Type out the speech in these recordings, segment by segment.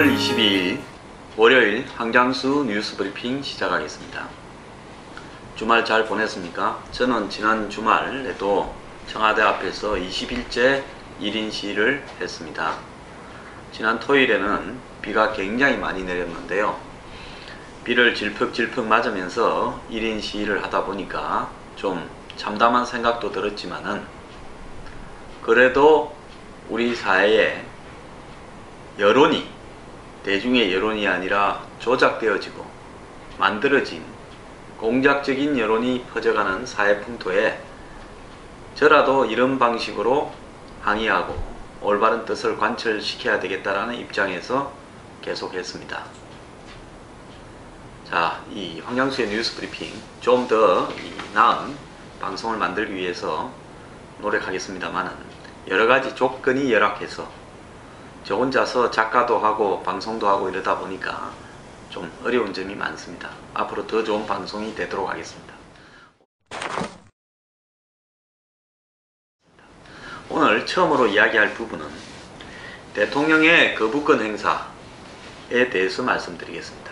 5월 22일 월요일 황장수 뉴스 브리핑 시작하겠습니다. 주말 잘 보냈습니까? 저는 지난 주말에도 청와대 앞에서 20일째 1인 시위를 했습니다. 지난 토요일에는 비가 굉장히 많이 내렸는데요. 비를 질퍽질퍽 맞으면서 1인 시위를 하다 보니까 좀 참담한 생각도 들었지만은 그래도 우리 사회에 여론이 대중의 여론이 아니라 조작되어지고 만들어진 공작적인 여론이 퍼져가는 사회 풍토에 저라도 이런 방식으로 항의하고 올바른 뜻을 관철시켜야 되겠다라는 입장에서 계속했습니다. 자, 이 황장수의 뉴스 브리핑 좀 더 나은 방송을 만들기 위해서 노력하겠습니다만은 여러가지 조건이 열악해서 저 혼자서 작가도 하고 방송도 하고 이러다 보니까 좀 어려운 점이 많습니다. 앞으로 더 좋은 방송이 되도록 하겠습니다. 오늘 처음으로 이야기할 부분은 대통령의 거부권 행사에 대해서 말씀드리겠습니다.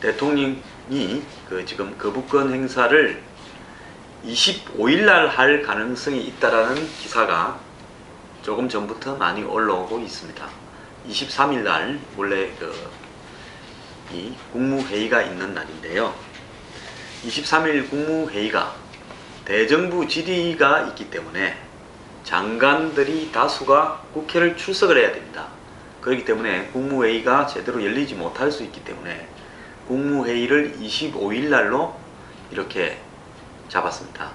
대통령이 지금 거부권 행사를 25일날 할 가능성이 있다라는 기사가 조금 전부터 많이 올라오고 있습니다. 23일날 원래 이 국무회의가 있는 날인데요. 23일 국무회의가 대정부 질의가 있기 때문에 장관들이 다수가 국회를 출석을 해야 됩니다. 그렇기 때문에 국무회의가 제대로 열리지 못할 수 있기 때문에 국무회의를 25일날로 이렇게 잡았습니다.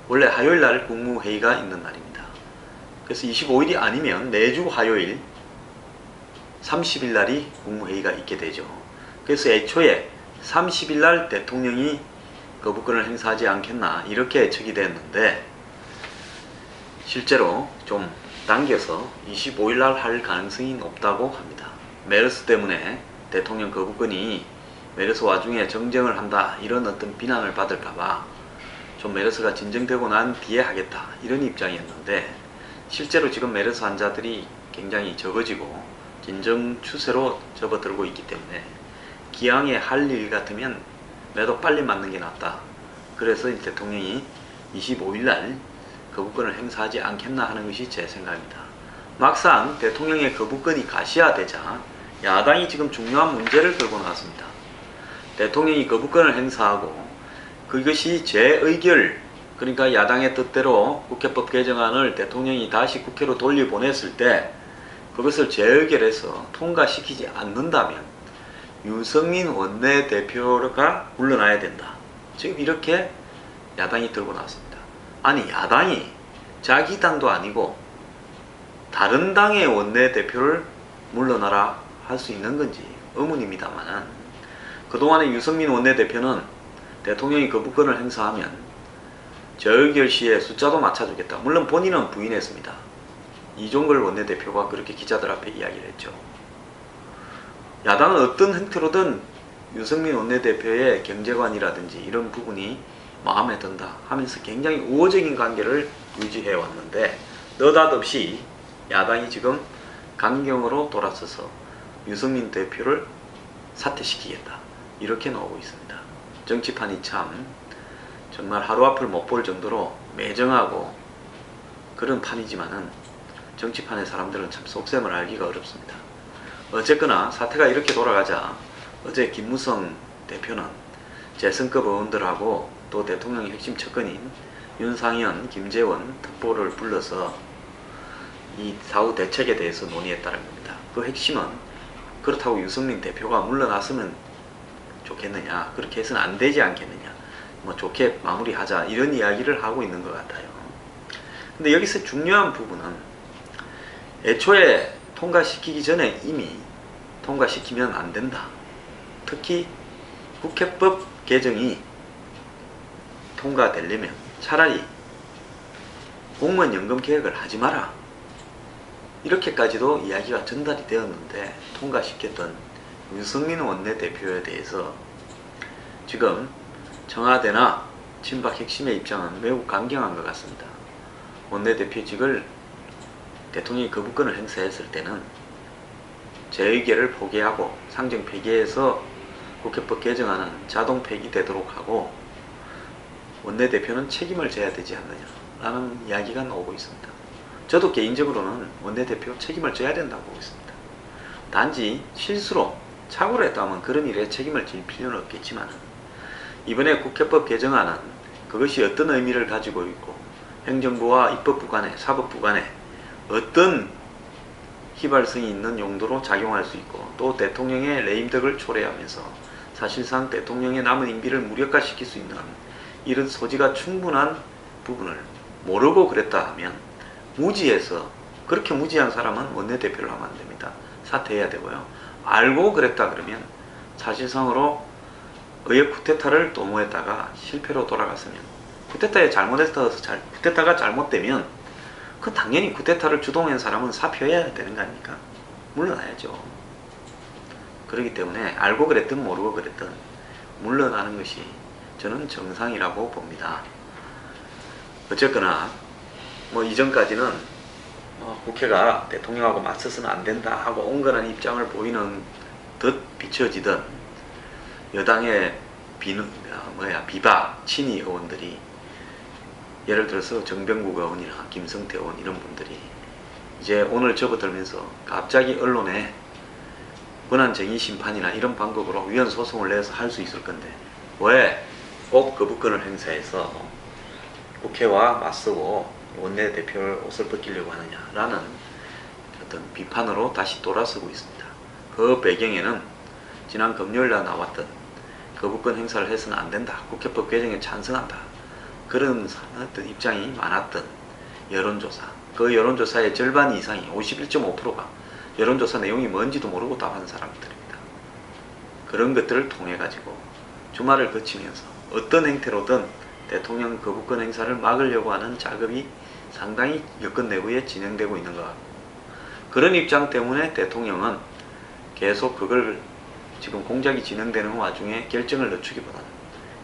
원래 화요일날 국무회의가 있는 날입니다. 그래서 25일이 아니면 매주 화요일 30일날이 국무회의가 있게 되죠. 그래서 애초에 30일날 대통령이 거부권을 행사하지 않겠나 이렇게 예측이 됐는데 실제로 좀 당겨서 25일날 할 가능성이 높다고 합니다. 메르스 때문에 대통령 거부권이 메르스 와중에 정정을 한다 이런 어떤 비난을 받을까봐 좀 메르스가 진정되고 난 뒤에 하겠다 이런 입장이었는데 실제로 지금 메르스 환자들이 굉장히 적어지고 진정 추세로 접어들고 있기 때문에 기왕에 할 일 같으면 매도 빨리 맞는 게 낫다. 그래서 대통령이 25일날 거부권을 행사하지 않겠나 하는 것이 제 생각입니다. 막상 대통령의 거부권이 가시화되자 야당이 지금 중요한 문제를 걸고 나왔습니다. 대통령이 거부권을 행사하고 그것이 재의결 그러니까 야당의 뜻대로 국회법 개정안을 대통령이 다시 국회로 돌려보냈을 때 그것을 재의결해서 통과시키지 않는다면 유승민 원내대표가 물러나야 된다. 지금 이렇게 야당이 들고 나왔습니다. 아니 야당이 자기 당도 아니고 다른 당의 원내대표를 물러나라 할 수 있는 건지 의문입니다만 그동안에 유승민 원내대표는 대통령이 거부권을 행사하면 재의결 시에 숫자도 맞춰주겠다. 물론 본인은 부인했습니다. 이종걸 원내대표가 그렇게 기자들 앞에 이야기를 했죠. 야당은 어떤 형태로든 유승민 원내대표의 경제관이라든지 이런 부분이 마음에 든다 하면서 굉장히 우호적인 관계를 유지해 왔는데 느닷없이 야당이 지금 강경으로 돌아서서 유승민 대표를 사퇴시키겠다 이렇게 나오고 있습니다. 정치판이 참 정말 하루 앞을 못 볼 정도로 매정하고 그런 판이지만은 정치판의 사람들은 참 속셈을 알기가 어렵습니다. 어쨌거나 사태가 이렇게 돌아가자 어제 김무성 대표는 재선급 의원들하고 또 대통령의 핵심 측근인 윤상현, 김재원 특보를 불러서 이 사후 대책에 대해서 논의했다는 겁니다. 그 핵심은 그렇다고 유승민 대표가 물러났으면 좋겠느냐, 그렇게 해서는 안 되지 않겠느냐, 뭐 좋게 마무리하자 이런 이야기를 하고 있는 것 같아요. 근데 여기서 중요한 부분은 애초에 통과시키기 전에 이미 통과시키면 안 된다. 특히 국회법 개정이 통과되려면 차라리 공무원 연금 개혁을 하지 마라. 이렇게까지도 이야기가 전달이 되었는데 통과시켰던 유승민 원내대표에 대해서 지금 청와대나 친박 핵심의 입장은 매우 강경한 것 같습니다. 원내대표직을 대통령이 거부권을 행사했을 때는 재의결을 포기하고 상정 폐기해서 국회법 개정안은 자동 폐기되도록 하고 원내대표는 책임을 져야 되지 않느냐라는 이야기가 나오고 있습니다. 저도 개인적으로는 원내대표 책임을 져야 된다고 보고 있습니다. 단지 실수로 착오를 했다면 그런 일에 책임을 질 필요는 없겠지만 이번에 국회법 개정안은 그것이 어떤 의미를 가지고 있고 행정부와 입법부 간에 사법부 간에 어떤 휘발성이 있는 용도로 작용할 수 있고 또 대통령의 레임덕을 초래하면서 사실상 대통령의 남은 임기를 무력화시킬 수 있는 이런 소지가 충분한 부분을 모르고 그랬다 하면 무지해서 그렇게 무지한 사람은 원내대표를 하면 안됩니다. 사퇴해야 되고요. 알고 그랬다 그러면 사실상으로 의회 쿠데타를 도모했다가 실패로 돌아갔으면 쿠데타가 잘못되면 그 당연히 쿠데타를 주동한 사람은 사표해야 되는 거 아닙니까? 물러나야죠. 그렇기 때문에 알고 그랬든 모르고 그랬든 물러나는 것이 저는 정상이라고 봅니다. 어쨌거나 뭐 이전까지는 국회가 대통령하고 맞서서는 안 된다 하고 온건한 입장을 보이는 듯 비춰지던 여당의 비박 친위 의원들이 예를 들어서 정병국 의원이나 김성태 의원 이런 분들이 이제 오늘 접어들면서 갑자기 언론에 권한쟁의심판이나 이런 방법으로 위헌 소송을 내서 할 수 있을 건데 왜 꼭 거부권을 행사해서 국회와 맞서고 원내대표를 옷을 벗기려고 하느냐라는 어떤 비판으로 다시 돌아서고 있습니다. 그 배경에는 지난 금요일날 나왔던 거부권 행사를 해서는 안 된다, 국회법 개정에 찬성한다, 그런 어떤 입장이 많았던 여론조사, 그 여론조사의 절반 이상이 51.5%가 여론조사 내용이 뭔지도 모르고 답하는 사람들입니다. 그런 것들을 통해 가지고 주말을 거치면서 어떤 행태로든 대통령 거부권 행사를 막으려고 하는 작업이 상당히 여권 내부에 진행되고 있는 것 같고 그런 입장 때문에 대통령은 계속 그걸 지금 공작이 진행되는 와중에 결정을 늦추기보다는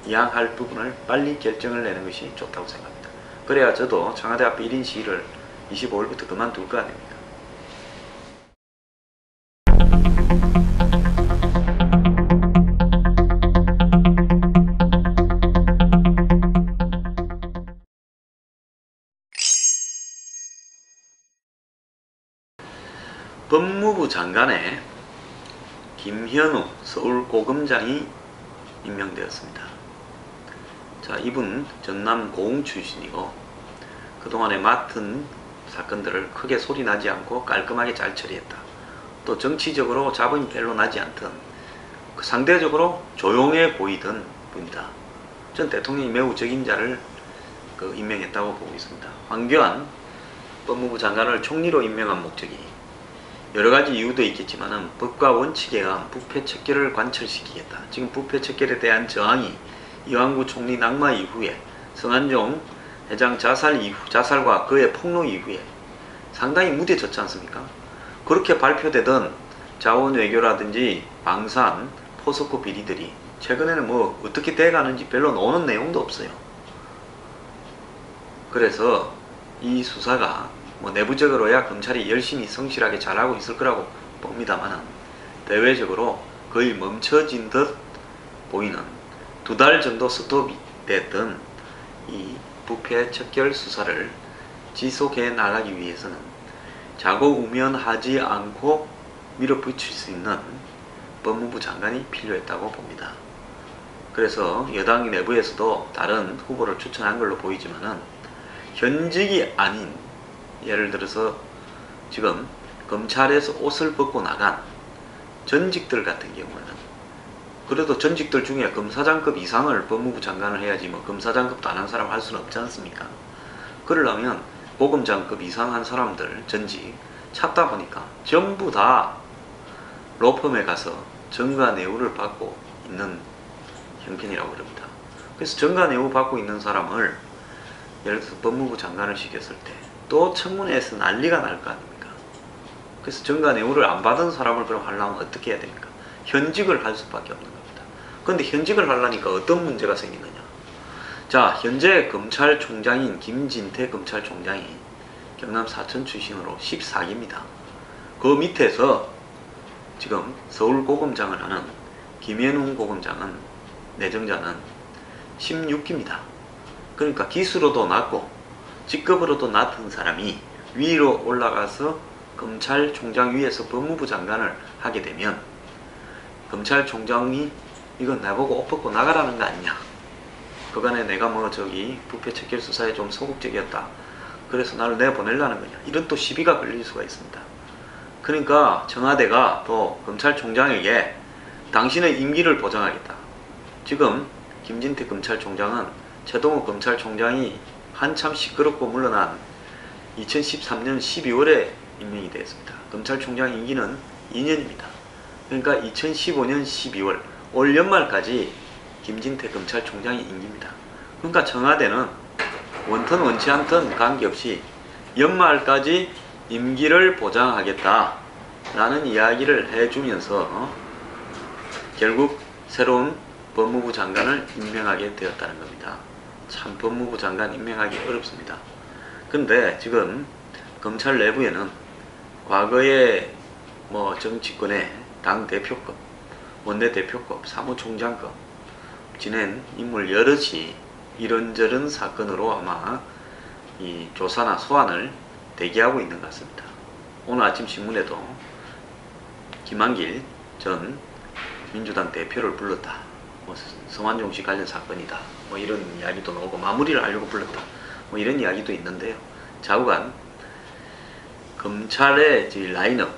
이양할 부분을 빨리 결정을 내는 것이 좋다고 생각합니다. 그래야 저도 청와대 앞에 1인 시위를 25일부터 그만둘 거 아닙니까? 법무부 장관에 김현우 서울고검장이 임명되었습니다. 자, 이분 전남 고흥 출신이고 그동안에 맡은 사건들을 크게 소리 나지 않고 깔끔하게 잘 처리했다. 또 정치적으로 잡음이 별로 나지 않던 상대적으로 조용해 보이던 분이다. 전 대통령이 매우 적임자를 임명했다고 보고 있습니다. 황교안 법무부 장관을 총리로 임명한 목적이 여러가지 이유도 있겠지만 법과 원칙에 의한 부패 척결을 관철시키겠다. 지금 부패 척결에 대한 저항이 이완구 총리 낙마 이후에 성한종 회장 자살과 그의 폭로 이후에 상당히 무뎌졌지 않습니까? 그렇게 발표되던 자원외교라든지 방산, 포스코 비리들이 최근에는 뭐 어떻게 돼가는지 별로 나오는 내용도 없어요. 그래서 이 수사가 뭐 내부적으로야 검찰이 열심히 성실하게 잘하고 있을 거라고 봅니다만 대외적으로 거의 멈춰진 듯 보이는 2달 정도 스톱이 됐던 이 부패 척결 수사를 지속해 나가기 위해서는 자고우면하지 않고 밀어붙일 수 있는 법무부 장관이 필요했다고 봅니다. 그래서 여당 내부에서도 다른 후보를 추천한 걸로 보이지만은 현직이 아닌 예를 들어서 지금 검찰에서 옷을 벗고 나간 전직들 같은 경우에는 그래도 전직들 중에 검사장급 이상을 법무부 장관을 해야지 뭐 검사장급도 안 한 사람 할 수는 없지 않습니까? 그러려면 고검장급 이상 한 사람들 전직 찾다 보니까 전부 다 로펌에 가서 정가뇌우를 받고 있는 형편이라고 그럽니다. 그래서 정가뇌우 받고 있는 사람을 예를 들어서 법무부 장관을 시켰을 때 또 청문회에서 난리가 날 거 아닙니까? 그래서 정가뇌우를 안 받은 사람을 그럼 하려면 어떻게 해야 됩니까? 현직을 할 수밖에 없는 겁니다. 그런데 현직을 하려니까 어떤 문제가 생기느냐? 자, 현재 검찰총장인 김진태 검찰총장이 경남 사천 출신으로 14기입니다. 그 밑에서 지금 서울고검장을 하는 김현웅 고검장은 내정자는 16기입니다. 그러니까 기수로도 낮고 직급으로도 낮은 사람이 위로 올라가서 검찰총장 위에서 법무부 장관을 하게 되면 검찰총장이 이건 나보고 옷 벗고 나가라는 거 아니냐, 그간에 내가 뭐 저기 부패 척결 수사에 좀 소극적이었다, 그래서 나를 내보내려는 거냐, 이런 또 시비가 걸릴 수가 있습니다. 그러니까 청와대가 또 검찰총장에게 당신의 임기를 보장하겠다. 지금 김진태 검찰총장은 최동호 검찰총장이 한참 시끄럽고 물러난 2013년 12월에 임명이 되었습니다. 검찰총장 임기는 2년입니다. 그러니까 2015년 12월 올 연말까지 김진태 검찰총장이 임기입니다. 그러니까 청와대는 원턴 원치 않던 관계없이 연말까지 임기를 보장하겠다 라는 이야기를 해주면서 결국 새로운 법무부 장관을 임명하게 되었다는 겁니다. 참 법무부 장관 임명하기 어렵습니다. 근데 지금 검찰 내부에는 과거에 뭐 정치권의 당대표급, 원내대표급, 사무총장급 지낸 인물 여럿이 이런저런 사건으로 아마 이 조사나 소환을 대기하고 있는 것 같습니다. 오늘 아침 신문에도 김한길 전 민주당 대표를 불렀다, 뭐 성완종 씨 관련 사건이다, 뭐 이런 이야기도 나오고 마무리를 하려고 불렀다, 뭐 이런 이야기도 있는데요. 좌우간 검찰의 라인업,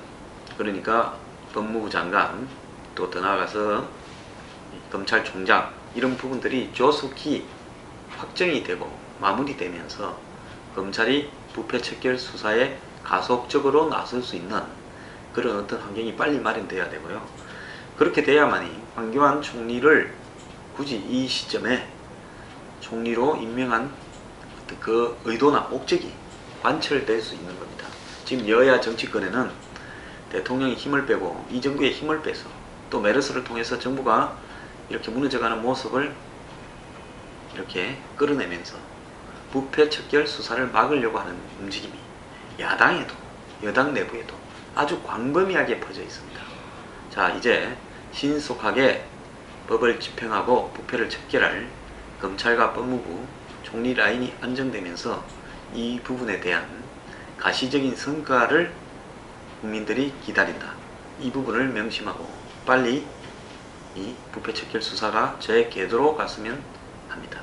그러니까 법무부 장관 또 더 나아가서 검찰총장 이런 부분들이 조속히 확정이 되고 마무리되면서 검찰이 부패 척결 수사에 가속적으로 나설 수 있는 그런 어떤 환경이 빨리 마련돼야 되고요. 그렇게 돼야만이 황교안 총리를 굳이 이 시점에 총리로 임명한 어떤 그 의도나 목적이 관철될 수 있는 겁니다. 지금 여야 정치권에는 대통령이 힘을 빼고 이 정부의 힘을 빼서 또 메르스를 통해서 정부가 이렇게 무너져가는 모습을 이렇게 끌어내면서 부패 척결 수사를 막으려고 하는 움직임이 야당에도 여당 내부에도 아주 광범위하게 퍼져 있습니다. 자, 이제 신속하게 법을 집행하고 부패를 척결할 검찰과 법무부 총리 라인이 안정되면서 이 부분에 대한 가시적인 성과를 국민들이 기다린다. 이 부분을 명심하고 빨리 이 부패 척결 수사가 제 궤도로 갔으면 합니다.